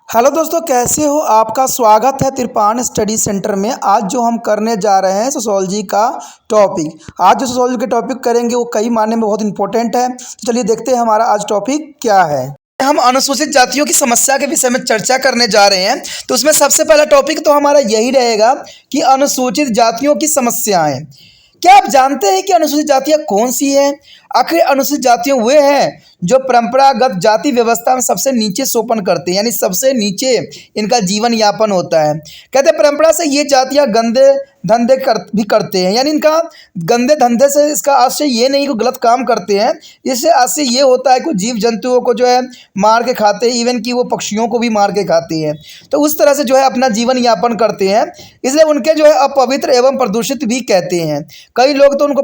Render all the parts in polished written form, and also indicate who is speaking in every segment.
Speaker 1: Hello दोस्तों, कैसे हो? आपका स्वागत है तिरपान स्टडी सेंटर में। आज जो हम करने जा रहे हैं सोशोलॉजी का टॉपिक। आज जो सोशोलॉजी के टॉपिक करेंगे वो कई मायने में बहुत इंपॉर्टेंट है। तो चलिए देखते हैं हमारा आज टॉपिक क्या है। हम अनुसूचित जातियों की समस्या के विषय में चर्चा करने जा रहे हैं। तो उसमें सबसे पहला टॉपिक तो हमारा यही रहेगा कि अनुसूचित जातियों की समस्याएं। क्या आप जानते हैं कि अनुसूचित जातियां कौन सी हैं? आखिर अनुसूचित जातियां वे हैं जो परंपरागत जाति व्यवस्था में सबसे नीचे शोषण करते हैं, यानी सबसे नीचे इनका जीवन यापन होता है। कहते हैं परंपरा से ये जातियां गंदे धंधे भी करते हैं, यानी इनका गंदे धंधे से इसका आशय ये नहीं कि गलत काम करते हैं। इससे आशय ये होता है कि जीव जंतुओं को जो है मार के खाते हैं, इवन कि वो पक्षियों को भी मार के खाते हैं। तो उस तरह से जो है अपना जीवन यापन करते हैं। इसलिए उनके जो है अपवित्र एवं प्रदूषित भी कहते हैं। कई लोग तो उनको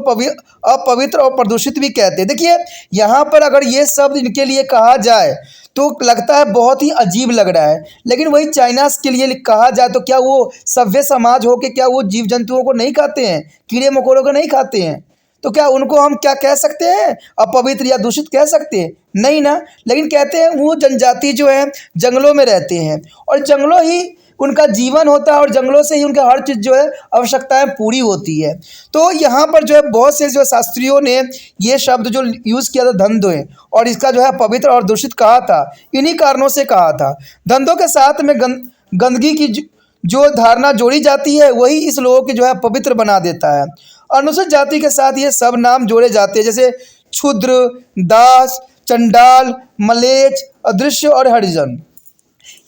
Speaker 1: अपवित्र और प्रदूषित भी कहते हैं। देखिए यहाँ पर अगर ये शब्द इनके लिए कहा जाए तो लगता है बहुत ही अजीब लग रहा है, लेकिन वही चाइना के लिए कहा जाए तो क्या वो सभ्य समाज हो के क्या वो जीव जंतुओं को नहीं खाते हैं, कीड़े मकोड़ों को नहीं खाते हैं? तो क्या उनको हम क्या कह सकते हैं, अपवित्र या दूषित कह सकते हैं? नहीं ना। लेकिन कहते हैं वो जनजाति जो है जंगलों में रहते हैं और जंगलों ही उनका जीवन होता है और जंगलों से ही उनका हर चीज़ जो है आवश्यकताएं पूरी होती है। तो यहाँ पर जो है बहुत से जो शास्त्रियों ने ये शब्द जो यूज़ किया था धंधे, और इसका जो है पवित्र और दूषित कहा था, इन्हीं कारणों से कहा था। धंधों के साथ में गंदगी की जो धारणा जोड़ी जाती है वही इस लोगों के जो है पवित्र बना देता है। अनुसूचित जाति के साथ ये सब नाम जोड़े जाते हैं, जैसे क्षुद्र, दास, चंडाल, मलेच्छ, अदृश्य और हरिजन।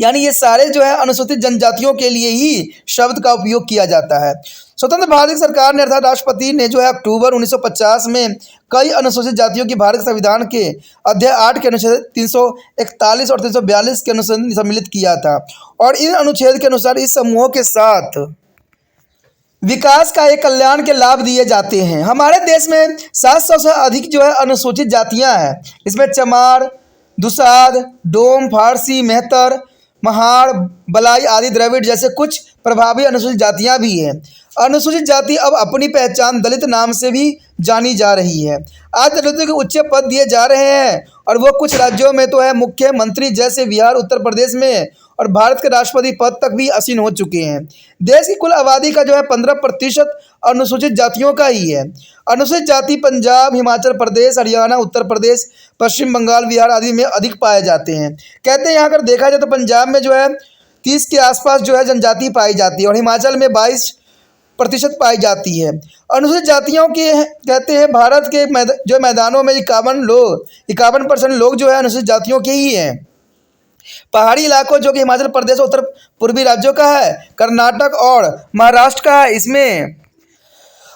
Speaker 1: यानी ये सारे जो है अनुसूचित जनजातियों के लिए ही शब्द का उपयोग किया जाता है। स्वतंत्र भारत की सरकार ने अर्थात राष्ट्रपति ने जो है अक्टूबर 1950 में कई अनुसूचित जातियों की भारत संविधान के अध्याय 8 के अनुच्छेद 341 और 342 के अनुसार सम्मिलित किया था। और इन अनुच्छेद के अनुसार इस समूहों के साथ विकास का एक कल्याण के लाभ दिए जाते हैं। हमारे देश में 700 से अधिक जो है अनुसूचित जातियां हैं। इसमें चमार, दुसाध, डोम, फारसी, मेहतर, महार, बलाई आदि द्रविड़ जैसे कुछ प्रभावी अनुसूचित जातियां भी हैं। अनुसूचित जाति अब अपनी पहचान दलित नाम से भी जानी जा रही है। आज दलितों को उच्च पद दिए जा रहे हैं और वो कुछ राज्यों में तो है मुख्यमंत्री जैसे बिहार, उत्तर प्रदेश में, और भारत के राष्ट्रपति पद तक भी आसीन हो चुके हैं। देश की कुल आबादी का जो है 15% अनुसूचित जातियों का ही है। अनुसूचित जाति पंजाब, हिमाचल प्रदेश, हरियाणा, उत्तर प्रदेश, पश्चिम बंगाल, बिहार आदि में अधिक पाए जाते हैं। कहते हैं यहाँ अगर देखा जाए तो पंजाब में जो है 30 के आसपास जो है जनजाति पाई जाती है और हिमाचल में 22% पाई जाती है। अनुसूचित जातियों के कहते हैं भारत के जो मैदानों में 51% लोग जो है अनुसूचित जातियों के ही हैं। पहाड़ी इलाकों जो कि हिमाचल प्रदेश और उत्तर पूर्वी राज्यों का है, कर्नाटक और महाराष्ट्र का है, इसमें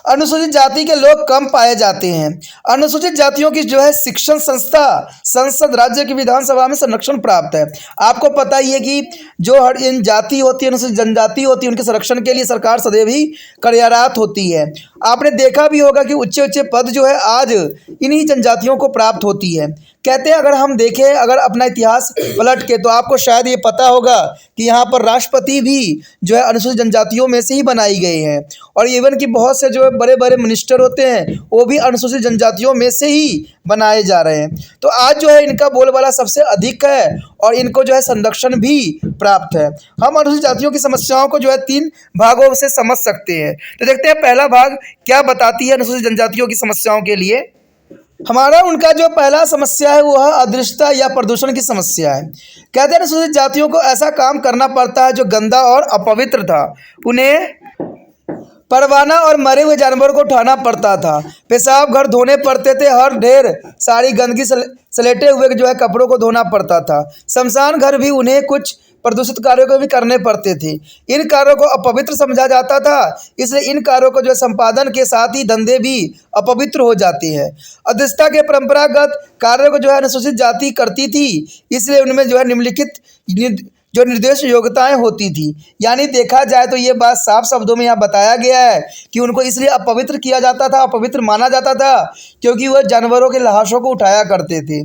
Speaker 1: अनुसूचित जाति के लोग कम पाए जाते हैं। अनुसूचित जातियों की जो है शिक्षण संस्था संसद राज्य की विधानसभा में संरक्षण प्राप्त है। आपको पता ही है कि जो हर इन जाति होती है, अनुसूचित जनजाति होती है, उनके संरक्षण के लिए सरकार सदैव ही कार्यरत होती है। आपने देखा भी होगा कि ऊंचे पद जो है आज इन्हीं जनजातियों को प्राप्त होती है। कहते हैं अगर हम देखें, अगर अपना इतिहास पलट के, तो आपको शायद ये पता होगा कि यहाँ पर राष्ट्रपति भी जो है अनुसूचित जनजातियों में से ही बनाई गए हैं और इवन कि बहुत से जो बड़े बड़े मिनिस्टर होते हैं वो भी अनुसूचित जनजातियों में से ही बनाए जा रहे हैं। तो आज जो है इनका बोलबाला सबसे अधिक है और इनको जो है संरक्षण भी प्राप्त है। हम अनुसूचित जातियों की समस्याओं को जो है 3 भागों से समझ सकते हैं। तो देखते हैं पहला भाग क्या बताती है अनुसूचित जनजातियों की समस्याओं के लिए। हमारा उनका जो पहला समस्या है वो है अदृश्यता या प्रदूषण की समस्या है। कहते हैं अनुसूचित जातियों को ऐसा काम करना पड़ता है जो गंदा और अपवित्र था। उन्हें परवाना और मरे हुए जानवर को उठाना पड़ता था, पेशाब घर धोने पड़ते थे, हर ढेर सारी गंदगी सलेटे हुए जो है कपड़ों को धोना पड़ता था, शमशान घर भी उन्हें कुछ प्रदूषित कार्यों को भी करने पड़ते थे। इन कार्यों को अपवित्र समझा जाता था, इसलिए इन कार्यों को जो है संपादन के साथ ही धंधे भी अपवित्र हो जाते हैं। अदृश्यता के परंपरागत कार्यों को जो है अनुसूचित जाति करती थी, इसलिए उनमें जो है निम्नलिखित जो निर्देश योग्यताएं होती थी। यानी देखा जाए तो ये बात साफ शब्दों में यहाँ बताया गया है कि उनको इसलिए अपवित्र किया जाता था, अपवित्र माना जाता था क्योंकि वह जानवरों के लाशों को उठाया करते थे,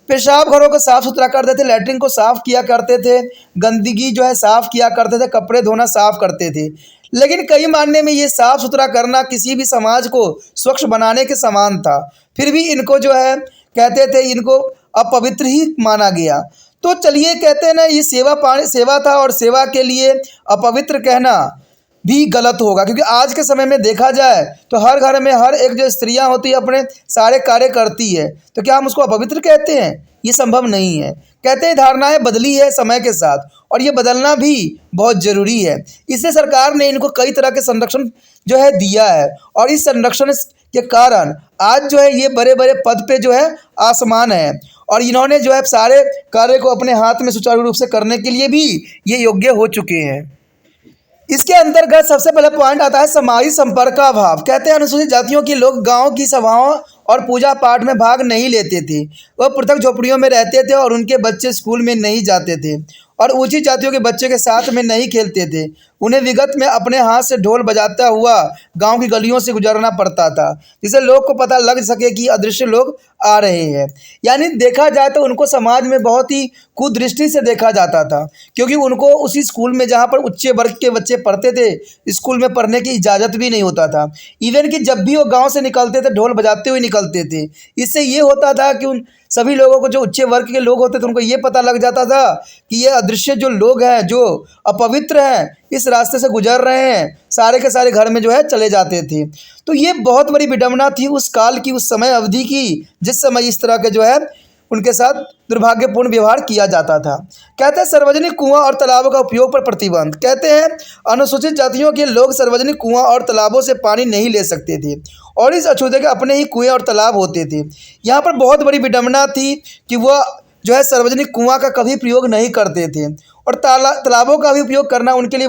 Speaker 1: पेशाब घरों को साफ सुथरा करते थे, लैट्रिन को साफ किया करते थे, गंदगी जो है साफ किया करते थे, कपड़े धोना साफ करते थे। लेकिन कई मानने में ये साफ सुथरा करना किसी भी समाज को स्वच्छ बनाने के समान था। फिर भी इनको जो है कहते थे इनको अपवित्र ही माना गया। तो चलिए कहते हैं ना, ये सेवा था और सेवा के लिए अपवित्र कहना भी गलत होगा, क्योंकि आज के समय में देखा जाए तो हर घर में हर एक जो स्त्रियां होती है अपने सारे कार्य करती है, तो क्या हम उसको अपवित्र कहते हैं? ये संभव नहीं है। कहते हैं धारणाएं बदली है समय के साथ, और ये बदलना भी बहुत ज़रूरी है। इसलिए सरकार ने इनको कई तरह के संरक्षण जो है दिया है, और इस संरक्षण के कारण आज जो है ये बड़े बड़े पद पे जो है आसमान है, और इन्होंने जो है सारे कार्य को अपने हाथ में सुचारू रूप से करने के लिए भी ये योग्य हो चुके हैं। इसके अंतर्गत सबसे पहला पॉइंट आता है सामाजिक संपर्क का अभाव। कहते हैं अनुसूचित जातियों के लोग गांव की सभाओं और पूजा पाठ में भाग नहीं लेते थे। वह पृथक झोपड़ियों में रहते थे और उनके बच्चे स्कूल में नहीं जाते थे और ऊंची जातियों के बच्चे के साथ में नहीं खेलते थे। उन्हें विगत में अपने हाथ से ढोल बजाता हुआ गांव की गलियों से गुजरना पड़ता था, जिससे लोग को पता लग सके कि अदृश्य लोग आ रहे हैं। यानी देखा जाए तो उनको समाज में बहुत ही कुदृष्टि से देखा जाता था, क्योंकि उनको उसी स्कूल में जहाँ पर उच्च वर्ग के बच्चे पढ़ते थे, स्कूल में पढ़ने की इजाज़त भी नहीं होता था। इवन कि जब भी वो गाँव से निकलते थे ढोल बजाते हुए निकलते थे। इससे ये होता था कि उन सभी लोगों को, जो उच्च वर्ग के लोग होते थे, उनको ये पता लग जाता था कि ये अदृश्य जो लोग हैं, जो अपवित्र हैं, इस रास्ते से गुजर रहे हैं, सारे के सारे घर में जो है चले जाते थे। तो ये बहुत बड़ी विडंबना थी उस काल की, उस समय अवधि की, जिस समय इस तरह के जो है उनके साथ दुर्भाग्यपूर्ण व्यवहार किया जाता था। कहते हैं सार्वजनिक कुआं और तालाबों का उपयोग पर प्रतिबंध। कहते हैं अनुसूचित जातियों के लोग सार्वजनिक कुआं और तालाबों से पानी नहीं ले सकते थे और इस अछूते के अपने ही कुएं और तालाब होते थे। यहाँ पर बहुत बड़ी विडंबना थी कि वह जो है सार्वजनिक कुआं का कभी प्रयोग नहीं करते थे और तालाबों का भी उपयोग करना उनके लिए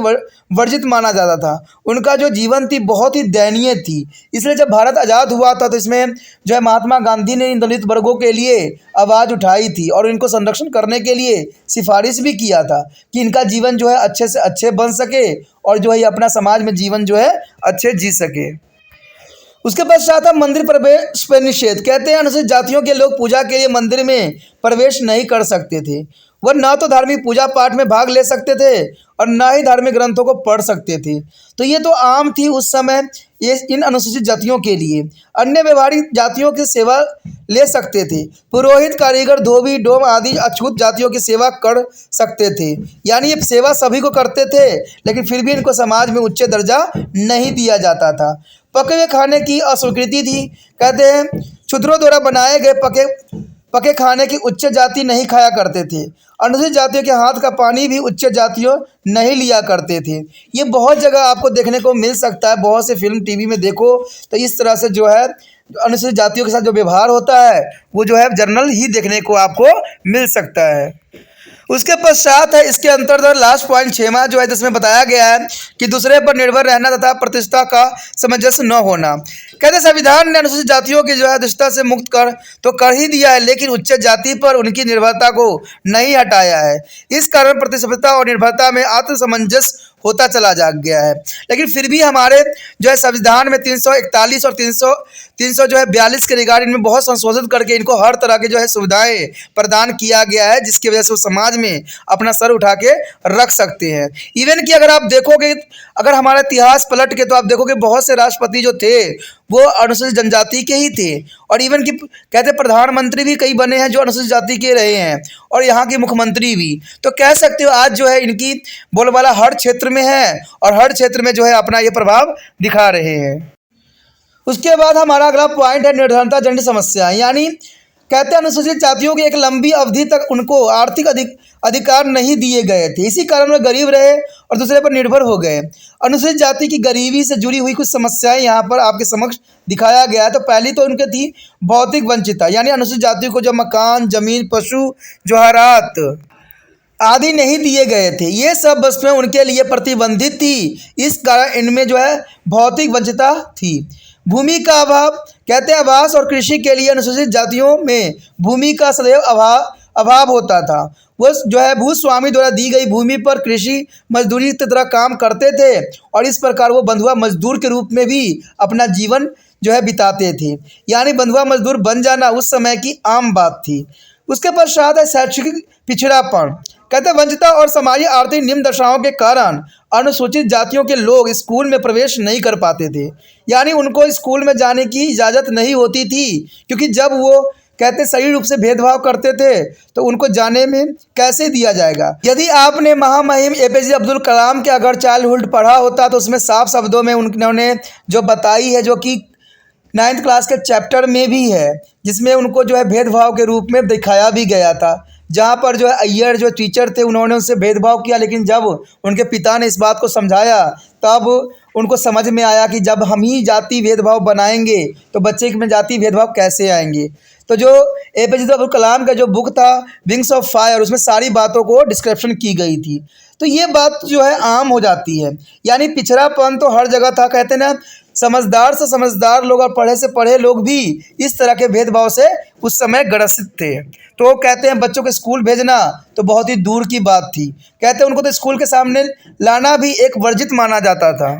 Speaker 1: वर्जित माना जाता था। उनका जो जीवन थी बहुत ही दयनीय थी। इसलिए जब भारत आज़ाद हुआ था तो इसमें जो है महात्मा गांधी ने इन दलित वर्गों के लिए आवाज़ उठाई थी और इनको संरक्षण करने के लिए सिफारिश भी किया था कि इनका जीवन जो है अच्छे से अच्छे बन सके और जो है ये अपना समाज में जीवन जो है अच्छे जी सके। उसके पश्चात है मंदिर प्रवेश पर निषेध। कहते हैं अनुसूचित जातियों के लोग पूजा के लिए मंदिर में प्रवेश नहीं कर सकते थे। वह न तो धार्मिक पूजा पाठ में भाग ले सकते थे और न ही धार्मिक ग्रंथों को पढ़ सकते थे। तो ये तो आम थी उस समय ये इन अनुसूचित जातियों के लिए। अन्य व्यवहारिक जातियों की सेवा ले सकते थे। पुरोहित, कारीगर, धोबी, डोम आदि अछूत जातियों की सेवा कर सकते थे। यानी ये सेवा सभी को करते थे, लेकिन फिर भी इनको समाज में उच्च दर्जा नहीं दिया जाता था। पके हुए खाने की अस्वीकृति थी। कहते हैं क्षुद्रों द्वारा बनाए गए पके खाने की उच्च जाति नहीं खाया करते थे। अनुसूचित जातियों के हाथ का पानी भी उच्च जातियों नहीं लिया करते थे। ये बहुत जगह आपको देखने को मिल सकता है, बहुत से फिल्म टीवी में देखो तो इस तरह से जो है अनुसूचित जातियों के साथ जो व्यवहार होता है वो जो है जर्नल ही देखने को आपको मिल सकता है। उसके पश्चात है इसके अंतर्गत लास्ट पॉइंट 6वां जो है, जिसमें बताया गया है कि दूसरे पर निर्भर रहना तथा प्रतिष्ठा का सामंजस्य न होना। कहते संविधान ने अनुसूचित जातियों की जो है प्रतिष्ठा से मुक्त कर ही दिया है, लेकिन उच्च जाति पर उनकी निर्भरता को नहीं हटाया है। इस कारण प्रतिस्पर्धा और निर्भरता में आत्मसमंजस होता चला जा गया है। लेकिन फिर भी हमारे जो है संविधान में 341 और 300 जो है 42 के रिगार्डिंग में बहुत संशोधित करके इनको हर तरह की जो है सुविधाएं प्रदान किया गया है, जिसकी वजह से वो समाज में अपना सर उठा के रख सकते हैं। इवन कि अगर आप देखोगे, अगर हमारा इतिहास पलट के तो आप देखोगे बहुत से राष्ट्रपति जो थे वो अनुसूचित जनजाति के ही थे और इवन कि कहते प्रधानमंत्री भी कई बने हैं जो अनुसूचित जाति के रहे हैं और यहाँ के मुख्यमंत्री भी। तो कह सकते हो आज जो है इनकी बोलबाला हर क्षेत्र में है और हर क्षेत्र में जो है अपना ये प्रभाव दिखा रहे हैं। उसके बाद हमारा अगला पॉइंट है निर्धनता जनित समस्या। यानी कहते हैं अनुसूचित जातियों की एक लंबी अवधि तक उनको आर्थिक अधिकार नहीं दिए गए थे। इसी कारण वे गरीब रहे और दूसरे पर निर्भर हो गए। अनुसूचित जाति की गरीबी से जुड़ी हुई कुछ समस्याएं यहाँ पर आपके समक्ष दिखाया गया है। तो पहली तो उनके थी भौतिक वंचितता। यानी अनुसूचित जाति को जो मकान, जमीन, पशु, जोहरात आदि नहीं दिए गए थे, ये सब वस्तुएं उनके लिए प्रतिबंधित थी। इस कारण इनमें जो है भौतिक वंचितता थी। भूमि का अभाव। कहते हैं आवास और कृषि के लिए अनुसूचित जातियों में भूमि का सदैव अभाव होता था। वो जो है भूस्वामी द्वारा दी गई भूमि पर कृषि मजदूरी की तरह काम करते थे और इस प्रकार वो बंधुआ मजदूर के रूप में भी अपना जीवन जो है बिताते थे। यानी बंधुआ मजदूर बन जाना उस समय की आम बात थी। उसके पश्चात है शैक्षिक पिछड़ापन। कहते वंचितता और सामाजिक आर्थिक निम्न दशाओं के कारण अनुसूचित जातियों के लोग स्कूल में प्रवेश नहीं कर पाते थे। यानी उनको स्कूल में जाने की इजाज़त नहीं होती थी, क्योंकि जब वो कहते हैं सही रूप से भेदभाव करते थे तो उनको जाने में कैसे दिया जाएगा। यदि आपने महामहिम एपीजे अब्दुल कलाम के अगर चाइल्डहुड पढ़ा होता तो उसमें साफ शब्दों में उन्होंने जो बताई है, जो कि 9th क्लास के चैप्टर में भी है, जिसमें उनको जो है भेदभाव के रूप में दिखाया भी गया था। जहाँ पर जो है अय्यर जो टीचर थे उन्होंने उनसे भेदभाव किया, लेकिन जब उनके पिता ने इस बात को समझाया तब उनको समझ में आया कि जब हम ही जाति भेदभाव बनाएंगे तो बच्चे में जाति भेदभाव कैसे आएंगे। तो जो एपीजे अब्दुल कलाम का जो बुक था विंग्स ऑफ फायर, उसमें सारी बातों को डिस्क्रिप्शन की गई थी। तो ये बात जो है आम हो जाती है, यानी पिछड़ापन तो हर जगह था। कहते ना समझदार से समझदार लोग और पढ़े से पढ़े लोग भी इस तरह के भेदभाव से उस समय ग्रसित थे। तो कहते हैं बच्चों को स्कूल भेजना तो बहुत ही दूर की बात थी। कहते हैं उनको तो स्कूल के सामने लाना भी एक वर्जित माना जाता था।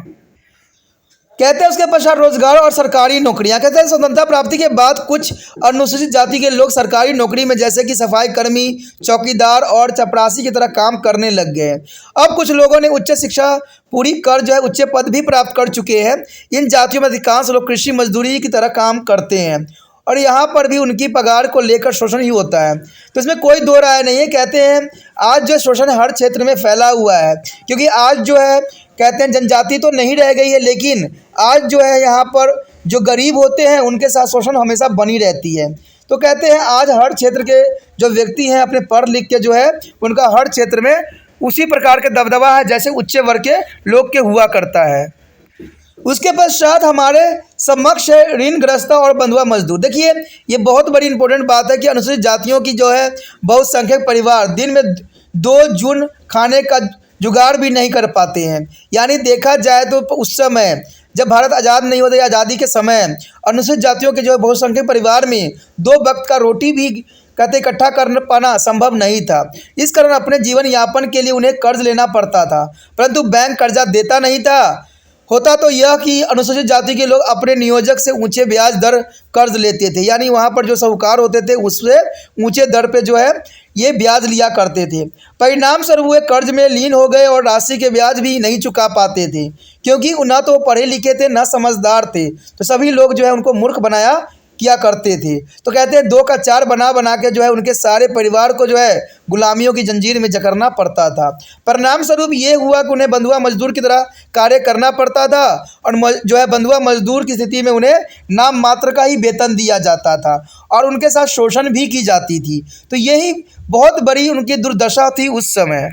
Speaker 1: कहते हैं उसके पश्चात रोजगार और सरकारी नौकरियां। कहते हैं स्वतंत्रता प्राप्ति के बाद कुछ अनुसूचित जाति के लोग सरकारी नौकरी में जैसे कि सफाई कर्मी, चौकीदार और चपरासी की तरह काम करने लग गए। अब कुछ लोगों ने उच्च शिक्षा पूरी कर जो है उच्च पद भी प्राप्त कर चुके हैं। इन जातियों में अधिकांश लोग कृषि मजदूरी की तरह काम करते हैं और यहाँ पर भी उनकी पगार को लेकर शोषण ही होता है। तो इसमें कोई दो राय नहीं है। कहते हैं आज जो शोषण हर क्षेत्र में फैला हुआ है, क्योंकि आज जो है कहते हैं जनजाति तो नहीं रह गई है, लेकिन आज जो है यहाँ पर जो गरीब होते हैं उनके साथ शोषण हमेशा बनी रहती है। तो कहते हैं आज हर क्षेत्र के जो व्यक्ति हैं अपने पढ़ लिख के जो है उनका हर क्षेत्र में उसी प्रकार के दबदबा है जैसे उच्च वर्ग के लोग के हुआ करता है। उसके पश्चात हमारे समक्ष है ऋणग्रस्ता और बंधुआ मजदूर। देखिए ये बहुत बड़ी इंपॉर्टेंट बात है कि अनुसूचित जातियों की जो है बहुसंख्यक परिवार दिन में 2 जून खाने का जुगाड़ भी नहीं कर पाते हैं। यानी देखा जाए तो उस समय जब भारत आज़ाद नहीं होता, आज़ादी के समय अनुसूचित जातियों के जो है बहुसंख्यक परिवार में 2 वक्त का रोटी भी कहते इकट्ठा कर पाना संभव नहीं था। इस कारण अपने जीवन यापन के लिए उन्हें कर्ज लेना पड़ता था, परंतु बैंक कर्जा देता नहीं था। होता तो यह कि अनुसूचित जाति के लोग अपने नियोजक से ऊंचे ब्याज दर कर्ज लेते थे, यानी वहाँ पर जो साहूकार होते थे उससे ऊंचे दर पे जो है ये ब्याज लिया करते थे। परिणाम स्वरूप वे कर्ज में लीन हो गए और राशि के ब्याज भी नहीं चुका पाते थे, क्योंकि न तो पढ़े लिखे थे न समझदार थे। तो सभी लोग जो है उनको मूर्ख बनाया किया करते थे। तो कहते हैं 2 का 4 बना बना के जो है उनके सारे परिवार को जो है गुलामियों की जंजीर में जकड़ना पड़ता था। परिणाम स्वरूप ये हुआ कि उन्हें बंधुआ मजदूर की तरह कार्य करना पड़ता था और जो है बंधुआ मजदूर की स्थिति में उन्हें नाम मात्र का ही वेतन दिया जाता था और उनके साथ शोषण भी की जाती थी। तो यही बहुत बड़ी उनकी दुर्दशा थी उस समय।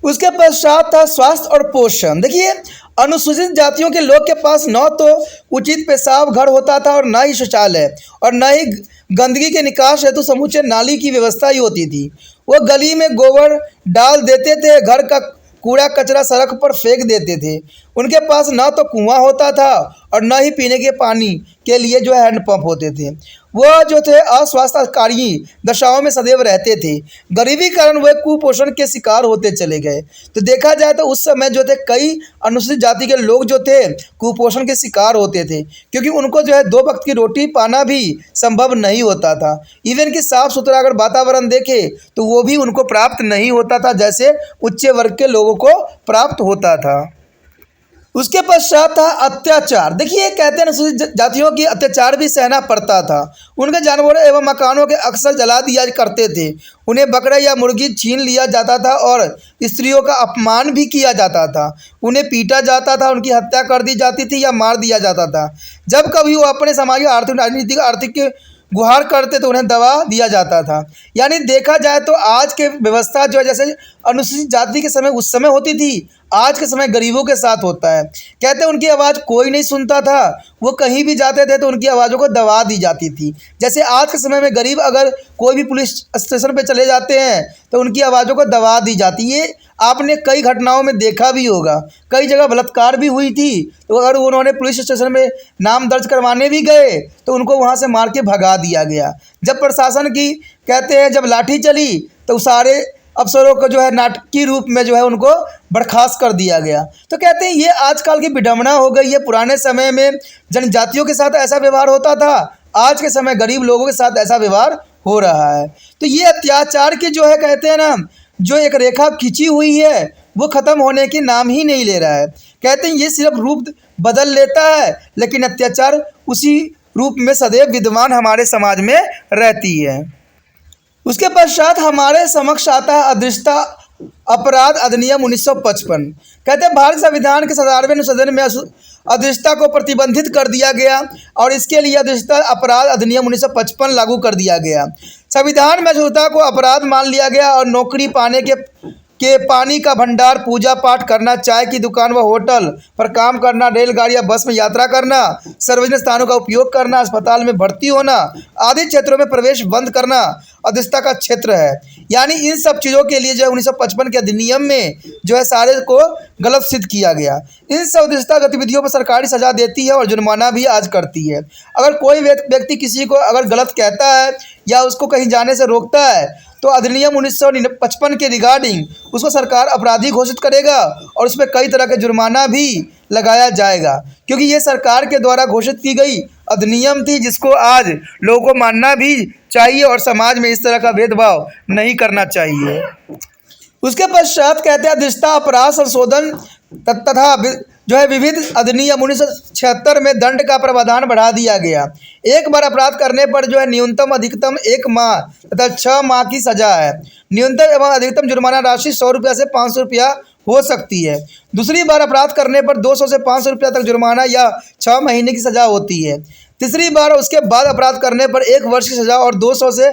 Speaker 1: उसके पश्चात था स्वास्थ्य और पोषण। देखिए अनुसूचित जातियों के लोग के पास न तो उचित पेशाब घर होता था और न ही शौचालय और न ही गंदगी के निकास हेतु समूचे नाली की व्यवस्था ही होती थी। वो गली में गोबर डाल देते थे, घर का कूड़ा कचरा सड़क पर फेंक देते थे। उनके पास न तो कुआं होता था और न ही पीने के पानी के लिए जो है हैंडपंप होते थे। वह जो थे अस्वास्थ्यकारी दशाओं में सदैव रहते थे। गरीबी कारण वे कुपोषण के शिकार होते चले गए। तो देखा जाए तो उस समय जो थे कई अनुसूचित जाति के लोग जो थे कुपोषण के शिकार होते थे, क्योंकि उनको जो है 2 वक्त की रोटी पाना भी संभव नहीं होता था। इवन कि साफ सुथरा अगर वातावरण देखे तो वो भी उनको प्राप्त नहीं होता था जैसे उच्च वर्ग के लोगों को प्राप्त होता था। उसके पश्चात था अत्याचार। देखिए कहते हैं अनुसूचित जातियों की अत्याचार भी सहना पड़ता था। उनके जानवरों एवं मकानों के अक्सर जला दिया करते थे। उन्हें बकरा या मुर्गी छीन लिया जाता था और स्त्रियों का अपमान भी किया जाता था। उन्हें पीटा जाता था, उनकी हत्या कर दी जाती थी या मार दिया जाता था। जब कभी वो अपने सामाजिक आर्थिक राजनीतिक आर्थिक गुहार करते तो उन्हें दबा दिया जाता था। यानी देखा जाए तो आज के व्यवस्था जो है जैसे अनुसूचित जाति के समय उस समय होती थी, आज के समय गरीबों के साथ होता है। कहते हैं उनकी आवाज़ कोई नहीं सुनता था, वो कहीं भी जाते थे तो उनकी आवाज़ों को दबा दी जाती थी। जैसे आज के समय में गरीब अगर कोई भी पुलिस स्टेशन पे चले जाते हैं तो उनकी आवाज़ों को दबा दी जाती है। आपने कई घटनाओं में देखा भी होगा, कई जगह बलात्कार भी हुई थी, तो अगर उन्होंने पुलिस स्टेशन में नाम दर्ज करवाने भी गए तो उनको वहाँ से मार के भगा दिया गया। जब प्रशासन की कहते हैं जब लाठी चली तो सारे अफसरों को जो है नाटकीय रूप में जो है उनको बर्खास्त कर दिया गया। तो कहते हैं ये आजकल की विडंबना हो गई है। पुराने समय में जनजातियों के साथ ऐसा व्यवहार होता था, आज के समय गरीब लोगों के साथ ऐसा व्यवहार हो रहा है। तो ये अत्याचार की जो है कहते हैं ना जो एक रेखा खींची हुई है वो ख़त्म होने की नाम ही नहीं ले रहा है। कहते हैं ये सिर्फ रूप बदल लेता है लेकिन अत्याचार उसी रूप में सदैव विद्यमान हमारे समाज में रहती है। उसके पश्चात हमारे समक्ष आता है अदृश्यता अपराध अधिनियम 1955। कहते हैं भारत संविधान के 17वें अनुच्छेद में अदृश्यता को प्रतिबंधित कर दिया गया और इसके लिए अदृश्यता अपराध अधिनियम 1955 लागू कर दिया गया। संविधान में अशुद्धता को अपराध मान लिया गया और नौकरी पाने के पानी का भंडार, पूजा पाठ करना, चाय की दुकान व होटल पर काम करना, रेलगाड़ी या बस में यात्रा करना, सार्वजनिक स्थानों का उपयोग करना, अस्पताल में भर्ती होना आदि क्षेत्रों में प्रवेश बंद करना अदृश्यता का क्षेत्र है। यानी इन सब चीज़ों के लिए जो है 1955 के अधिनियम में जो है सारे को गलत सिद्ध किया गया। इन सब अदृश्यता गतिविधियों पर सरकारी सजा देती है और जुर्माना भी आज करती है। अगर कोई व्यक्ति किसी को अगर गलत कहता है या उसको कहीं जाने से रोकता है तो अधिनियम 1955 के रिगार्डिंग उसको सरकार अपराधी घोषित करेगा और उसमें कई तरह के जुर्माना भी लगाया जाएगा, क्योंकि ये सरकार के द्वारा घोषित की गई अधिनियम थी जिसको आज लोगों को मानना भी चाहिए और समाज में इस तरह का भेदभाव नहीं करना चाहिए। उसके पश्चात कहते हैं अदृश्यता अपराध संशोधन तथा जो है विविध अधिनियम 1976 में दंड का प्रावधान बढ़ा दिया गया। एक बार अपराध करने पर जो है न्यूनतम अधिकतम 1 माह तथा 6 माह की सजा है। न्यूनतम एवं अधिकतम जुर्माना राशि 100 रुपया से 500 रुपया हो सकती है। दूसरी बार अपराध करने पर 200 से 500 रुपया तक जुर्माना या 6 महीने की सजा होती है। तीसरी बार उसके बाद अपराध करने पर 1 वर्ष की सजा और 200 से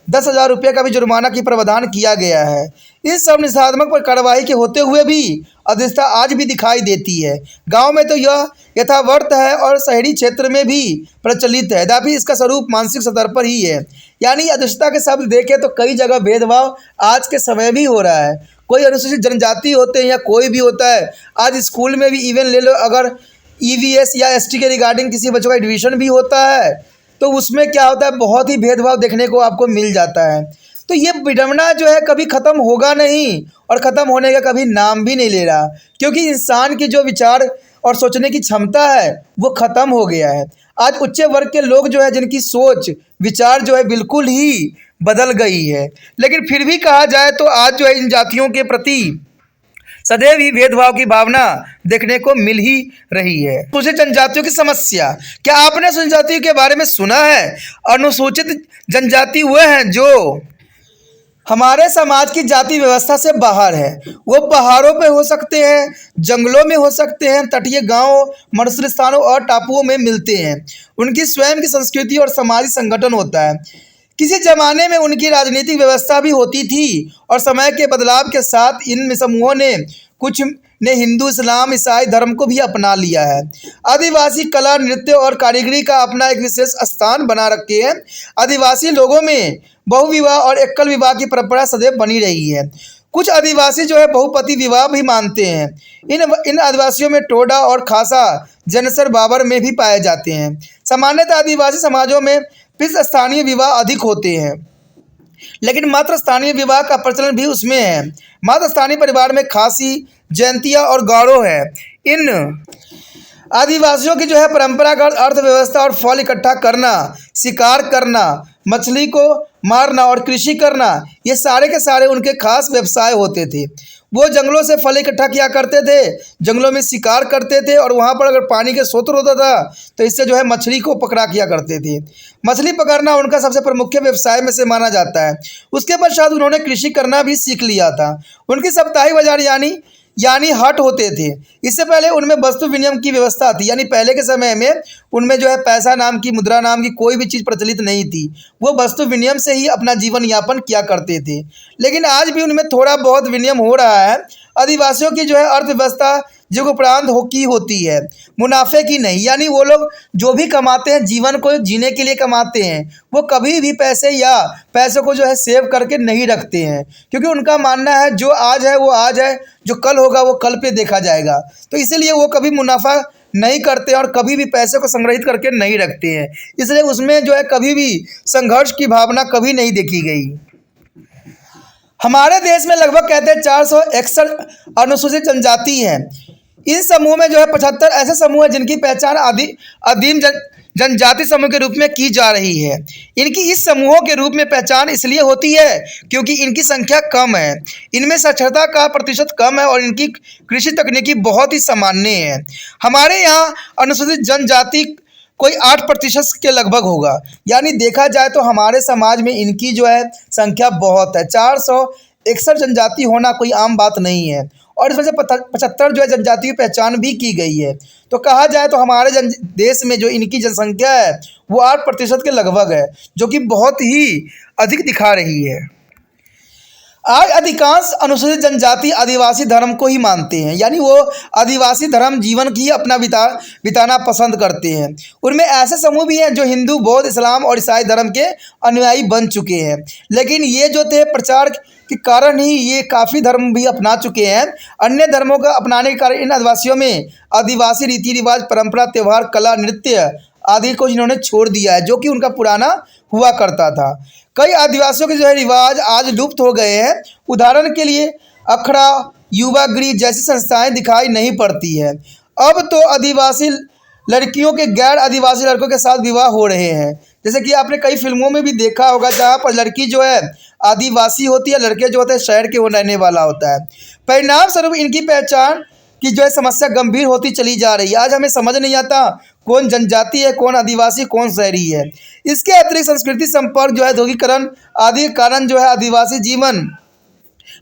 Speaker 1: 10,000 रुपये का भी जुर्माना की प्रावधान किया गया है। इस सब निषेधात्मक कार्रवाई के होते हुए भी अदृश्यता आज भी दिखाई देती है। गांव में तो यह यथावर्त है और शहरी क्षेत्र में भी प्रचलित है, तथापि इसका स्वरूप मानसिक स्तर पर ही है। यानी अदृश्यता के शब्द देखें तो कई जगह भेदभाव आज के समय भी हो रहा है। कोई अनुसूचित जनजाति होते हैं या कोई भी होता है, आज स्कूल में भी इवन ले लो, अगर EVS या ST के रिगार्डिंग किसी बच्चों का एडमिशन भी होता है तो उसमें क्या होता है, बहुत ही भेदभाव देखने को आपको मिल जाता है। तो ये विडंबना जो है कभी ख़त्म होगा नहीं और ख़त्म होने का कभी नाम भी नहीं ले रहा, क्योंकि इंसान की जो विचार और सोचने की क्षमता है वो ख़त्म हो गया है। आज उच्च वर्ग के लोग जो है जिनकी सोच विचार जो है बिल्कुल ही बदल गई है, लेकिन फिर भी कहा जाए तो आज जो है इन जातियों के प्रति सदैव ही भेदभाव की भावना देखने को मिल ही रही है। अनुसूचित जनजातियों की समस्या, क्या आपने अनुसूचित जनजातियों के बारे में सुना है? अनुसूचित जनजाति वह हैं जो हमारे समाज की जाति व्यवस्था से बाहर है। वो पहाड़ों पे हो सकते हैं, जंगलों में हो सकते हैं, तटीय गांवों, मरुस्थल स्थानों और टापुओं में मिलते हैं। उनकी स्वयं की संस्कृति और सामाजिक संगठन होता है। किसी जमाने में उनकी राजनीतिक व्यवस्था भी होती थी और समय के बदलाव के साथ इन समूहों ने कुछ ने हिंदू, इस्लाम, ईसाई धर्म को भी अपना लिया है। आदिवासी कला, नृत्य और कारीगरी का अपना एक विशेष स्थान बना रखे हैं। आदिवासी लोगों में बहुविवाह और एकल विवाह की परंपरा सदैव बनी रही है। कुछ आदिवासी जो है बहुपति विवाह भी मानते हैं। इन आदिवासियों में टोडा और खासा जनसर बाबर में भी पाए जाते हैं। सामान्यतः आदिवासी समाजों में स्थानीय विवाह अधिक होते हैं, लेकिन मात्र स्थानीय विवाह का प्रचलन भी उसमें है। मात्र स्थानीय परिवार में खासी, जयंतिया और गारो है। इन आदिवासियों की जो है परंपरागत अर्थव्यवस्था और फल इकट्ठा करना, शिकार करना, मछली को मारना और कृषि करना, ये सारे के सारे उनके खास व्यवसाय होते थे। वो जंगलों से फल इकट्ठा किया करते थे, जंगलों में शिकार करते थे और वहाँ पर अगर पानी के स्रोत होता था तो इससे जो है मछली को पकड़ा किया करते थे। मछली पकड़ना उनका सबसे प्रमुख व्यवसाय में से माना जाता है। उसके पश्चात उन्होंने कृषि करना भी सीख लिया था। उनकी साप्ताहिक बाजार यानी हाट होते थे। इससे पहले उनमें वस्तु विनिमय की व्यवस्था थी, यानी पहले के समय में उनमें जो है पैसा नाम की, मुद्रा नाम की कोई भी चीज़ प्रचलित नहीं थी। वो वस्तु विनिमय से ही अपना जीवन यापन किया करते थे। लेकिन आज भी उनमें थोड़ा बहुत विनिमय हो रहा है। आदिवासियों की जो है अर्थव्यवस्था जो उपरांत की होती है, मुनाफे की नहीं। यानी वो लोग जो भी कमाते हैं जीवन को जीने के लिए कमाते हैं। वो कभी भी पैसों को जो है सेव करके नहीं रखते हैं, क्योंकि उनका मानना है जो आज है वो आज है, जो कल होगा वो कल पे देखा जाएगा। तो इसीलिए वो कभी मुनाफा नहीं करते और कभी भी पैसे को संग्रहित करके नहीं रखते हैं। इसलिए उसमें जो है कभी भी संघर्ष की भावना कभी नहीं देखी गई। हमारे देश में लगभग कहते हैं 461 अनुसूचित जनजाति हैं। इस समूह में जो है 75 ऐसे समूह हैं जिनकी पहचान आदिम जनजाति समूह के रूप में की जा रही है। इनकी इस समूहों के रूप में पहचान इसलिए होती है क्योंकि इनकी संख्या कम है, इनमें साक्षरता का प्रतिशत कम है और इनकी कृषि तकनीकी बहुत ही सामान्य है। हमारे यहाँ अनुसूचित जनजाति कोई 8% के लगभग होगा। यानी देखा जाए तो हमारे समाज में इनकी जो है संख्या बहुत है। 461 जनजाति होना कोई आम बात नहीं है और इसमें से 75 जो है जनजाति की पहचान भी की गई है। तो कहा जाए तो हमारे देश में जो इनकी जनसंख्या है वो 8% के लगभग है, जो कि बहुत ही अधिक दिखा रही है। आज अधिकांश अनुसूचित जनजाति आदिवासी धर्म को ही मानते हैं, यानी वो आदिवासी धर्म जीवन की अपना बिताना पसंद करते हैं। उनमें ऐसे समूह भी हैं जो हिंदू, बौद्ध, इस्लाम और ईसाई धर्म के अनुयायी बन चुके हैं, लेकिन ये जो थे प्रचार के कारण ही ये काफ़ी धर्म भी अपना चुके हैं। अन्य धर्मों का अपनाने के कारण इन आदिवासियों में आदिवासी रीति रिवाज, परंपरा, त्यौहार, कला, नृत्य आदि को इन्होंने छोड़ दिया है, जो कि उनका पुराना हुआ करता था। कई आदिवासियों के जो है रिवाज आज लुप्त हो गए हैं। उदाहरण के लिए अखड़ा, युवा गृह जैसी संस्थाएं दिखाई नहीं पड़ती है। अब तो आदिवासी लड़कियों के गैर आदिवासी लड़कों के साथ विवाह हो रहे हैं, जैसे कि आपने कई फिल्मों में भी देखा होगा, जहाँ पर लड़की जो है आदिवासी होती है, लड़के जो होते हैं शहर के वो रहने वाला होता है। परिणाम स्वरूप इनकी पहचान की जो है समस्या गंभीर होती चली जा रही है। आज हमें समझ नहीं आता कौन जनजाति है, कौन आदिवासी, कौन शहरी है। इसके अतिरिक्त संस्कृति, संपर्क जो है, औद्योगिकरण आदि के कारण जो है आदिवासी जीवन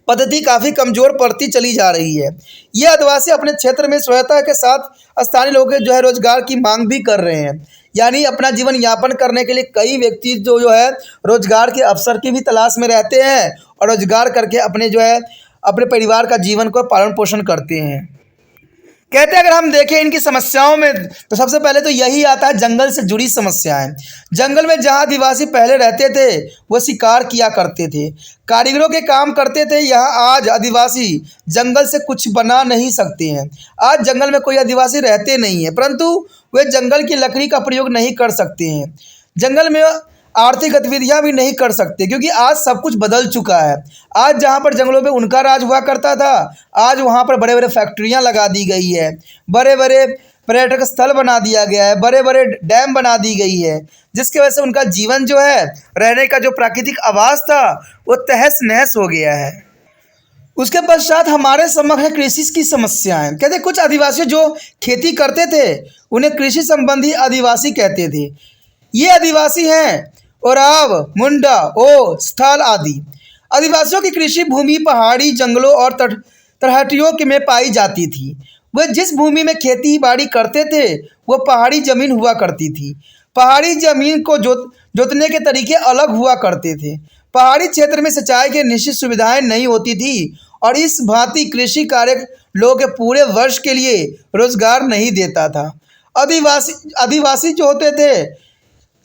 Speaker 1: पद्धति काफ़ी कमज़ोर पड़ती चली जा रही है। ये आदिवासी अपने क्षेत्र में स्वायत्तता के साथ स्थानीय लोगों के जो है रोजगार की मांग भी कर रहे हैं। यानी अपना जीवन यापन करने के लिए कई व्यक्ति जो है रोजगार के अवसर की भी तलाश में रहते हैं और रोजगार करके अपने जो है अपने परिवार का जीवन को पालन पोषण करते हैं। कहते हैं अगर हम देखें इनकी समस्याओं में तो सबसे पहले तो यही आता है जंगल से जुड़ी समस्याएं। जंगल में जहां आदिवासी पहले रहते थे वो शिकार किया करते थे, कारीगरों के काम करते थे। यहाँ आज आदिवासी जंगल से कुछ बना नहीं सकते हैं। आज जंगल में कोई आदिवासी रहते नहीं है, परंतु वे जंगल की लकड़ी का प्रयोग नहीं कर सकते हैं। जंगल में आर्थिक गतिविधियां भी नहीं कर सकते, क्योंकि आज सब कुछ बदल चुका है। आज जहां पर जंगलों में उनका राज हुआ करता था, आज वहां पर बड़े बड़े फैक्ट्रियां लगा दी गई है, बड़े बड़े पर्यटक स्थल बना दिया गया है, बड़े बड़े डैम बना दी गई है, जिसकी वजह से उनका जीवन जो है रहने का जो प्राकृतिक आवास था वो तहस नहस हो गया है। उसके पश्चात हमारे समक्ष है कृषि की समस्याएं। कहते कुछ आदिवासी जो खेती करते थे उन्हें कृषि संबंधी आदिवासी कहते थे। ये आदिवासी हैं ओराव, मुंडा, ओ, स्थल आदि। आदिवासियों की कृषि भूमि पहाड़ी जंगलों और तलहटियों के में पाई जाती थी। वे जिस भूमि में खेती बाड़ी करते थे वो पहाड़ी जमीन हुआ करती थी। पहाड़ी जमीन को जोतने के तरीके अलग हुआ करते थे। पहाड़ी क्षेत्र में सिंचाई की निश्चित सुविधाएं नहीं होती थी और इस भांति कृषि कार्य लोगों के पूरे वर्ष के लिए रोजगार नहीं देता था। आदिवासी जो होते थे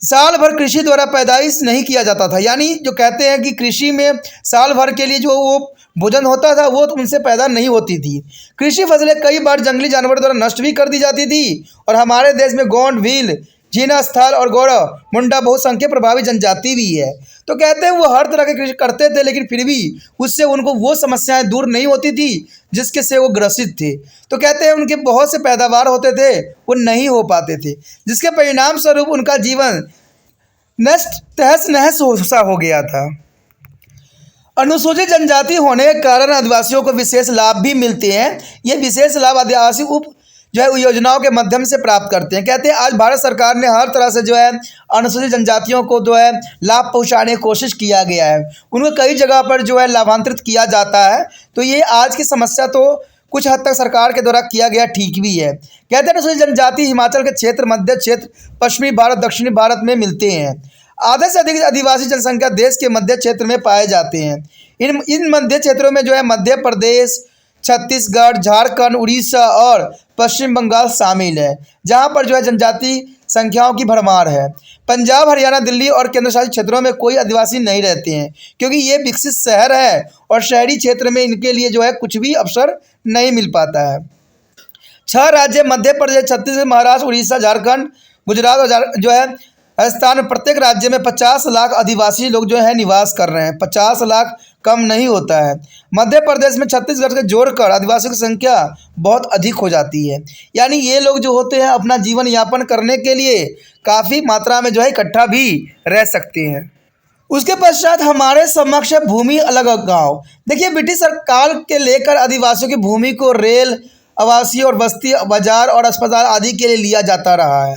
Speaker 1: साल भर कृषि द्वारा पैदाइश नहीं किया जाता था। यानी जो कहते हैं कि कृषि में साल भर के लिए जो वो भोजन होता था वो तो उनसे पैदा नहीं होती थी। कृषि फसलें कई बार जंगली जानवर द्वारा नष्ट भी कर दी जाती थी। और हमारे देश में गोंड, भील, जीना, स्थल और गौरव, मुंडा बहुसंख्यक प्रभावी जनजाति भी है। तो कहते हैं वो हर तरह की कृषि करते थे, लेकिन फिर भी उससे उनको वो समस्याएं दूर नहीं होती थी जिसके से वो ग्रसित थे। तो कहते हैं उनके बहुत से पैदावार होते थे वो नहीं हो पाते थे, जिसके परिणाम स्वरूप उनका जीवन तहस नहस सा हो गया था। अनुसूचित जनजाति होने के कारण आदिवासियों को विशेष लाभ भी मिलते हैं। ये विशेष लाभ आदिवासी उप जो है योजनाओं के माध्यम से प्राप्त करते हैं। कहते हैं आज भारत सरकार ने हर तरह से जो है अनुसूचित जनजातियों को जो है लाभ पहुंचाने की कोशिश किया गया है। उनको कई जगह पर जो है लाभांतरित किया जाता है। तो ये आज की समस्या तो कुछ हद तक सरकार के द्वारा किया गया ठीक भी है। कहते हैं अनुसूचित जनजाति हिमाचल के क्षेत्र, मध्य क्षेत्र, पश्चिमी भारत, दक्षिणी भारत में मिलते हैं। आधे से अधिक आदिवासी जनसंख्या देश के मध्य क्षेत्र में पाए जाते हैं। इन मध्य क्षेत्रों में जो है मध्य प्रदेश, छत्तीसगढ़, झारखंड, उड़ीसा और पश्चिम बंगाल शामिल है, जहां पर जो है जनजाति संख्याओं की भरमार है। पंजाब, हरियाणा, दिल्ली और केंद्र शासित क्षेत्रों में कोई आदिवासी नहीं रहते हैं, क्योंकि ये विकसित शहर है और शहरी क्षेत्र में इनके लिए जो है कुछ भी अवसर नहीं मिल पाता है। 6 राज्य मध्य प्रदेश, छत्तीसगढ़, महाराष्ट्र, उड़ीसा, झारखंड, गुजरात और जो है राजस्थान में प्रत्येक राज्य में 50 लाख आदिवासी लोग जो है निवास कर रहे हैं। 50 लाख कम नहीं होता है। मध्य प्रदेश में छत्तीसगढ़ से जोड़कर आदिवासियों की संख्या बहुत अधिक हो जाती है। यानी ये लोग जो होते हैं अपना जीवन यापन करने के लिए काफ़ी मात्रा में जो है इकट्ठा भी रह सकते हैं। उसके पश्चात हमारे समक्ष है भूमि अलग गांव। देखिए ब्रिटिश सरकार के लेकर आदिवासियों की भूमि को रेल, आवासीय और बस्ती, बाजार और अस्पताल आदि के लिए लिया जाता रहा है।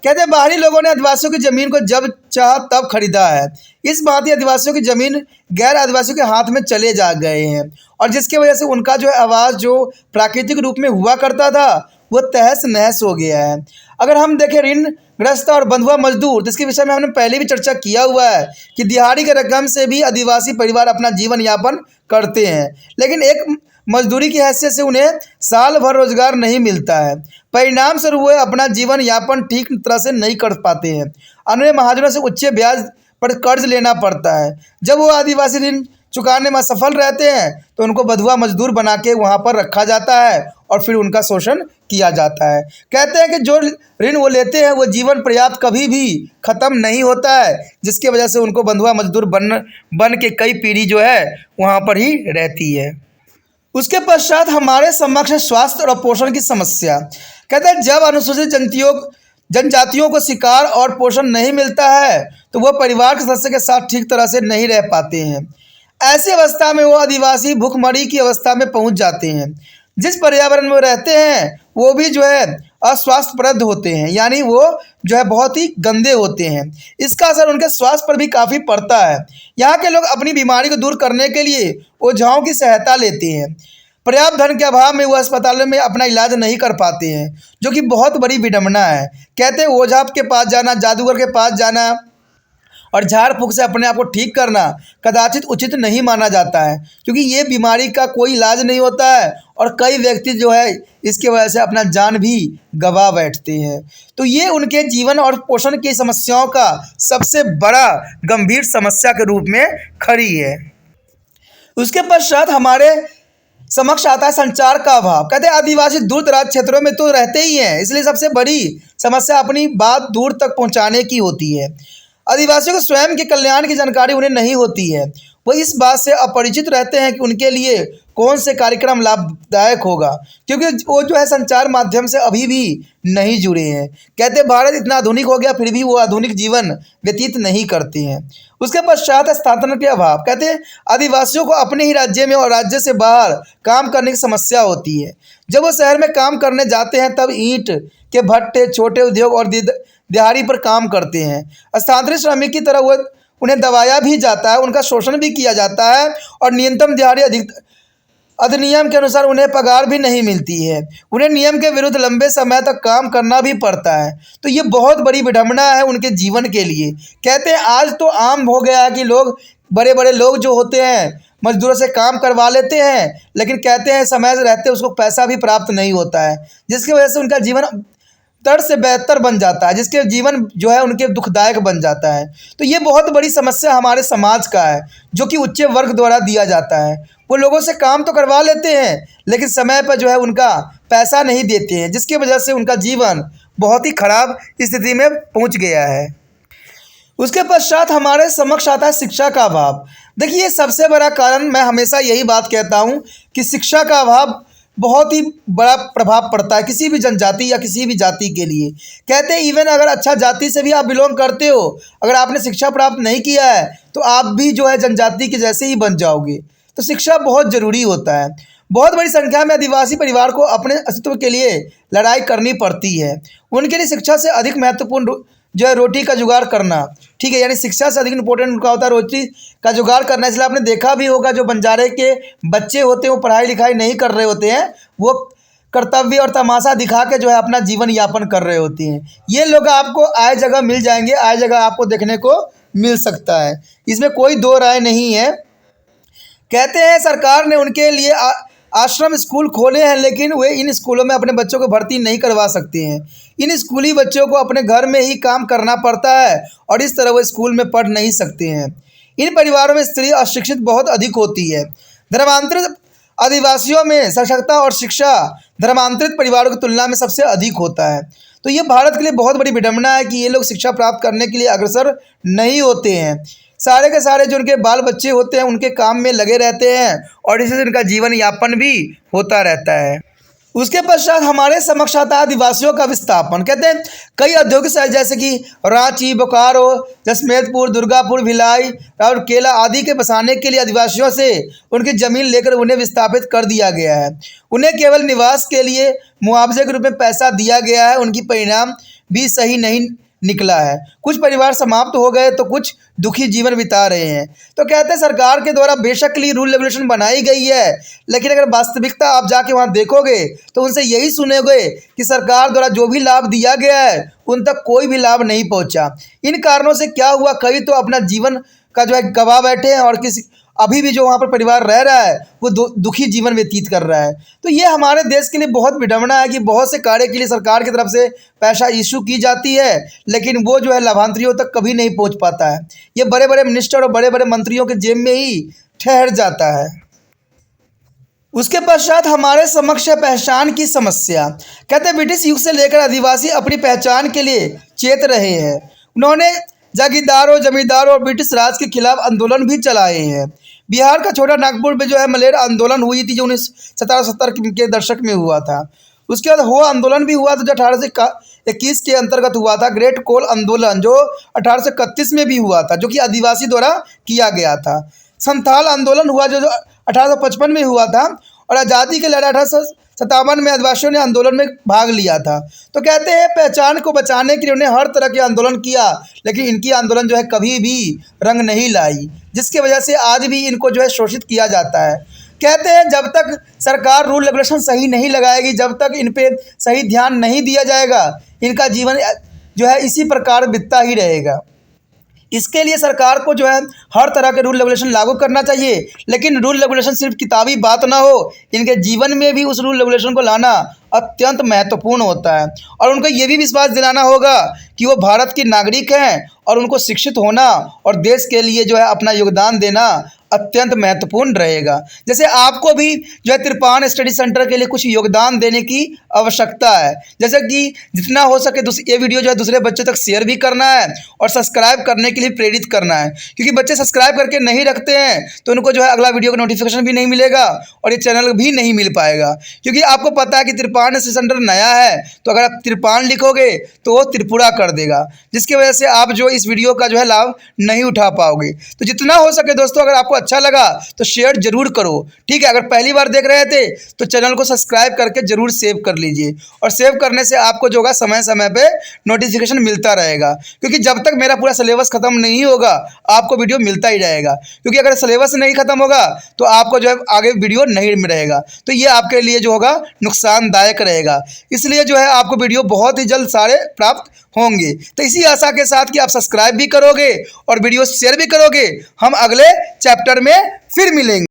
Speaker 1: कहते हैं बाहरी लोगों ने आदिवासियों की जमीन को जब चाहा तब खरीदा है। इस भांति आदिवासियों की जमीन गैर आदिवासियों के हाथ में चले जा गए हैं और जिसकी वजह से उनका जो है आवाज़ जो प्राकृतिक रूप में हुआ करता था वो तहस नहस हो गया है। अगर हम देखें ऋणग्रस्त और बंधुआ मजदूर, जिसके विषय में हमने पहले भी चर्चा किया हुआ है कि दिहाड़ी के रकम से भी आदिवासी परिवार अपना जीवन यापन करते हैं, लेकिन एक मजदूरी की हैसियत से उन्हें साल भर रोजगार नहीं मिलता है। परिणाम स्वरूप वे अपना जीवन यापन ठीक तरह से नहीं कर पाते हैं। अन्य महाजनों से उच्च ब्याज पर कर्ज लेना पड़ता है। जब वो आदिवासी ऋण चुकाने में असफल रहते हैं तो उनको बंधुआ मजदूर बना के वहाँ पर रखा जाता है और फिर उनका शोषण किया जाता है। कहते हैं कि जो ऋण वो लेते हैं वो जीवन पर्याप्त कभी भी ख़त्म नहीं होता है, जिसकी वजह से उनको बंधुआ मजदूर बन के कई पीढ़ी जो है वहाँ पर ही रहती है। उसके पश्चात हमारे समक्ष स्वास्थ्य और पोषण की समस्या। कहते हैं जब अनुसूचित जनजातियों को शिकार और पोषण नहीं मिलता है तो वह परिवार के सदस्य के साथ ठीक तरह से नहीं रह पाते हैं। ऐसी अवस्था में वो आदिवासी भूखमरी की अवस्था में पहुंच जाते हैं। जिस पर्यावरण में वो रहते हैं वो भी जो है अस्वास्थ्यप्रद होते हैं, यानी वो जो है बहुत ही गंदे होते हैं। इसका असर उनके स्वास्थ्य पर भी काफ़ी पड़ता है। यहाँ के लोग अपनी बीमारी को दूर करने के लिए ओझाओं की सहायता लेते हैं। पर्याप्त धन के अभाव में वो अस्पतालों में अपना इलाज नहीं कर पाते हैं, जो कि बहुत बड़ी विडंबना है। कहते हैं ओझा के पास जाना, जादूगर के पास जाना और झाड़ फूँक से अपने आप को ठीक करना कदाचित उचित नहीं माना जाता है, क्योंकि ये बीमारी का कोई इलाज नहीं होता है और कई व्यक्ति जो है इसके वजह से अपना जान भी गंवा बैठते हैं। तो ये उनके जीवन और पोषण की समस्याओं का सबसे बड़ा गंभीर समस्या के रूप में खड़ी है। उसके पश्चात हमारे समक्ष आता है संचार का अभाव। कहते हैं आदिवासी दूर दराज क्षेत्रों में तो रहते ही हैं, इसलिए सबसे बड़ी समस्या अपनी बात दूर तक पहुंचाने की होती है। आदिवासियों को स्वयं के कल्याण की जानकारी उन्हें नहीं होती है। वो इस बात से अपरिचित रहते हैं कि उनके लिए कौन से कार्यक्रम लाभदायक होगा, क्योंकि वो जो है संचार माध्यम से अभी भी नहीं जुड़े हैं। कहते हैं भारत इतना आधुनिक हो गया फिर भी वो आधुनिक जीवन व्यतीत नहीं करते हैं। उसके पश्चात स्थानांतरण के अभाव। कहते हैं आदिवासियों को अपने ही राज्य में और राज्य से बाहर काम करने की समस्या होती है। जब वो शहर में काम करने जाते हैं तब ईंट के भट्टे, छोटे उद्योग और दिहाड़ी पर काम करते हैं। स्थानांतरित श्रमिक की तरह वो उन्हें दबाया भी जाता है, उनका शोषण भी किया जाता है और न्यूनतम दिहाड़ी अधिनियम के अनुसार उन्हें पगार भी नहीं मिलती है। उन्हें नियम के विरुद्ध लंबे समय तक काम करना भी पड़ता है। तो ये बहुत बड़ी विडंबना है उनके जीवन के लिए। कहते हैं आज तो आम हो गया है कि लोग बड़े बड़े लोग जो होते हैं मजदूरों से काम करवा लेते हैं, लेकिन कहते हैं समय से रहते उसको पैसा भी प्राप्त नहीं होता है, जिसकी वजह से उनका जीवन तर से बेहतर बन जाता है, जिसके जीवन जो है उनके दुखदायक बन जाता है। तो ये बहुत बड़ी समस्या हमारे समाज का है, जो कि उच्च वर्ग द्वारा दिया जाता है। वो लोगों से काम तो करवा लेते हैं लेकिन समय पर जो है उनका पैसा नहीं देते हैं, जिसकी वजह से उनका जीवन बहुत ही खराब स्थिति में पहुंच गया है। उसके पश्चात हमारे समक्ष आता है शिक्षा का अभाव। देखिए सबसे बड़ा कारण, मैं हमेशा यही बात कहता हूँ कि शिक्षा का अभाव बहुत ही बड़ा प्रभाव पड़ता है किसी भी जनजाति या किसी भी जाति के लिए। कहते हैं इवन अगर अच्छा जाति से भी आप बिलोंग करते हो, अगर आपने शिक्षा प्राप्त नहीं किया है तो आप भी जो है जनजाति के जैसे ही बन जाओगे। तो शिक्षा बहुत ज़रूरी होता है। बहुत बड़ी संख्या में आदिवासी परिवार को अपने अस्तित्व के लिए लड़ाई करनी पड़ती है। उनके लिए शिक्षा से अधिक महत्वपूर्ण जो है रोटी का जुगाड़ करना, ठीक है, यानी शिक्षा से अधिक इम्पोर्टेंट उनका होता है रोटी का जुगाड़ करना। इसलिए आपने देखा भी होगा जो बंजारे के बच्चे होते हैं वो पढ़ाई लिखाई नहीं कर रहे होते हैं, वो कर्तव्य और तमाशा दिखा के जो है अपना जीवन यापन कर रहे होते हैं। ये लोग आपको आए जगह मिल जाएंगे, आए जगह आपको देखने को मिल सकता है, इसमें कोई दो राय नहीं है। कहते हैं सरकार ने उनके लिए आश्रम स्कूल खोले हैं, लेकिन वे इन स्कूलों में अपने बच्चों को भर्ती नहीं करवा सकते हैं। इन स्कूली बच्चों को अपने घर में ही काम करना पड़ता है और इस तरह वो स्कूल में पढ़ नहीं सकते हैं। इन परिवारों में स्त्री अशिक्षित बहुत अधिक होती है। धर्मांतरित आदिवासियों में साक्षरता और शिक्षा धर्मांतरित परिवारों की तुलना में सबसे अधिक होता है। तो ये भारत के लिए बहुत बड़ी विडंबना है कि ये लोग शिक्षा प्राप्त करने के लिए अग्रसर नहीं होते हैं। सारे के सारे जो उनके बाल बच्चे होते हैं उनके काम में लगे रहते हैं और इसी से उनका जीवन यापन भी होता रहता है। उसके पश्चात हमारे समक्ष आता है आदिवासियों का विस्थापन। कहते हैं कई औद्योगिक शहर जैसे कि रांची, बोकारो, जसमेतपुर, दुर्गापुर, भिलाई, राउरकेला आदि के बसाने के लिए आदिवासियों से उनकी ज़मीन लेकर उन्हें विस्थापित कर दिया गया है। उन्हें केवल निवास के लिए मुआवजे के रूप में पैसा दिया गया है। उनकी परिणाम भी सही नहीं निकला है। कुछ परिवार समाप्त हो गए तो कुछ दुखी जीवन बिता रहे हैं। तो कहते हैं सरकार के द्वारा बेशक लिए रूल रेगुलेशन बनाई गई है, लेकिन अगर वास्तविकता आप जाके वहाँ देखोगे तो उनसे यही सुनोगे कि सरकार द्वारा जो भी लाभ दिया गया है उन तक कोई भी लाभ नहीं पहुँचा। इन कारणों से क्या हुआ, कई तो अपना जीवन का जो है गवा बैठे हैं और किसी अभी भी जो वहाँ पर परिवार रह रहा है वो दुखी जीवन व्यतीत कर रहा है। तो ये हमारे देश के लिए बहुत विडंबना है कि बहुत से कार्य के लिए सरकार की तरफ से पैसा इशू की जाती है, लेकिन वो जो है लाभार्थियों तक कभी नहीं पहुँच पाता है। ये बड़े बड़े मिनिस्टर और बड़े बड़े मंत्रियों के जेब में ही ठहर जाता है। उसके पश्चात हमारे समक्ष है पहचान की समस्या। कहते हैं ब्रिटिश युग से लेकर आदिवासी अपनी पहचान के लिए चेत रहे हैं। उन्होंने जागीरदारों, जमींदारों और ब्रिटिश राज के खिलाफ आंदोलन भी चलाए हैं। बिहार का छोटा नागपुर में जो है मलेर आंदोलन हुई थी, जो 1770 के दशक में हुआ था। उसके बाद वो आंदोलन भी हुआ था जो 1821 के अंतर्गत हुआ था, ग्रेट कोल आंदोलन, जो 1831 में भी हुआ था, जो कि आदिवासी द्वारा किया गया था। संथाल आंदोलन हुआ जो 1855 में हुआ था, और आज़ादी के लड़ाई 1857 में आदिवासियों ने आंदोलन में भाग लिया था। तो कहते हैं पहचान को बचाने के लिए उन्हें हर तरह के आंदोलन किया, लेकिन इनकी आंदोलन जो है कभी भी रंग नहीं लाई, जिसकी वजह से आज भी इनको जो है शोषित किया जाता है। कहते हैं जब तक सरकार रूल रेगुलेशन सही नहीं लगाएगी, जब तक इन पे सही ध्यान नहीं दिया जाएगा, इनका जीवन जो है इसी प्रकार बीतता ही रहेगा। इसके लिए सरकार को जो है हर तरह के रूल रेगुलेशन लागू करना चाहिए, लेकिन रूल रेगुलेशन सिर्फ किताबी बात ना हो, इनके जीवन में भी उस रूल रेगुलेशन को लाना अत्यंत महत्वपूर्ण होता है। और उनको ये भी विश्वास दिलाना होगा कि वो भारत के नागरिक हैं और उनको शिक्षित होना और देश के लिए जो है अपना योगदान देना अत्यंत महत्वपूर्ण रहेगा। जैसे आपको भी जो है तिरपान स्टडी सेंटर के लिए कुछ योगदान देने की आवश्यकता है। जैसे कि जितना हो सके ये वीडियो जो है दूसरे बच्चों तक शेयर भी करना है और सब्सक्राइब करने के लिए प्रेरित करना है, क्योंकि बच्चे सब्सक्राइब करके नहीं रखते हैं तो उनको जो है अगला वीडियो का नोटिफिकेशन भी नहीं मिलेगा और ये चैनल भी नहीं मिल पाएगा। क्योंकि आपको पता है कि तिरपान स्टडी सेंटर नया है, तो अगर आप तिरपान लिखोगे तो वो त्रिपुरा कर देगा, जिसकी वजह से आप जो इस वीडियो का जो है लाभ नहीं उठा पाओगे। तो जितना हो सके दोस्तों, अगर आपको अच्छा लगा तो शेयर जरूर करो, ठीक है। अगर पहली बार देख रहे थे तो चैनल को सब्सक्राइब करके जरूर सेव कर लीजिए, और सेव करने से आपको जो होगा समय समय पे नोटिफिकेशन मिलता रहेगा, क्योंकि जब तक मेरा पूरा सिलेबस खत्म नहीं होगा आपको वीडियो मिलता ही रहेगा। क्योंकि अगर सिलेबस नहीं खत्म होगा तो आपको जो है आगे वीडियो नहीं रहेगा, तो ये आपके लिए जो होगा नुकसानदायक रहेगा। इसलिए जो है आपको वीडियो बहुत ही जल्द सारे प्राप्त होंगे। तो इसी आशा के साथ कि आप सब्सक्राइब भी करोगे और वीडियो शेयर भी करोगे, हम अगले चैप्टर में फिर मिलेंगे।